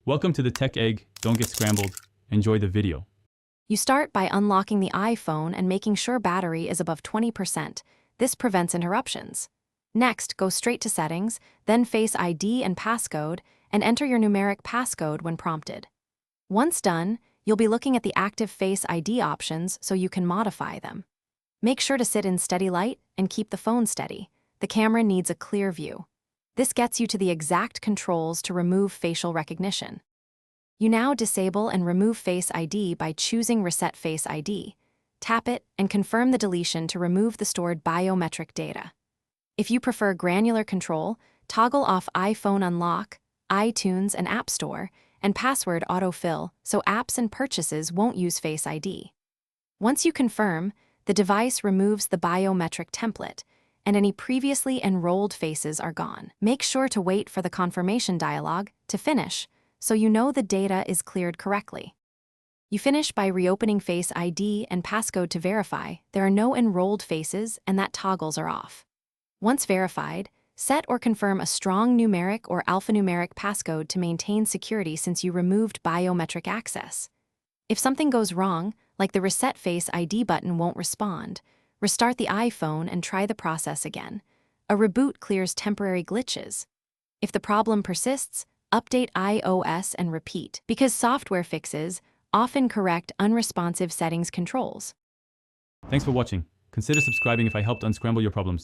Welcome to the Tech Egg. Don't get scrambled. Enjoy the video. You start by unlocking the iPhone and making sure battery is above 20%. This prevents interruptions. Next, go straight to Settings, then Face ID and Passcode, and enter your numeric passcode when prompted. Once done, you'll be looking at the active Face ID options so you can modify them. Make sure to sit in steady light and keep the phone steady. The camera needs a clear view. This gets you to the exact controls to remove facial recognition. You now disable and remove Face ID by choosing Reset Face ID. Tap it and confirm the deletion to remove the stored biometric data. If you prefer granular control, toggle off iPhone Unlock, iTunes and App Store, and password autofill so apps and purchases won't use Face ID. Once you confirm, the device removes the biometric template, and any previously enrolled faces are gone. Make sure to wait for the confirmation dialog to finish, so you know the data is cleared correctly. You finish by reopening Face ID and passcode to verify there are no enrolled faces and that toggles are off. Once verified, set or confirm a strong numeric or alphanumeric passcode to maintain security since you removed biometric access. If something goes wrong, like the Reset Face ID button won't respond, restart the iPhone and try the process again. A reboot clears temporary glitches. If the problem persists, update iOS and repeat, because software fixes often correct unresponsive settings controls. Thanks for watching. Consider subscribing if I helped unscramble your problems.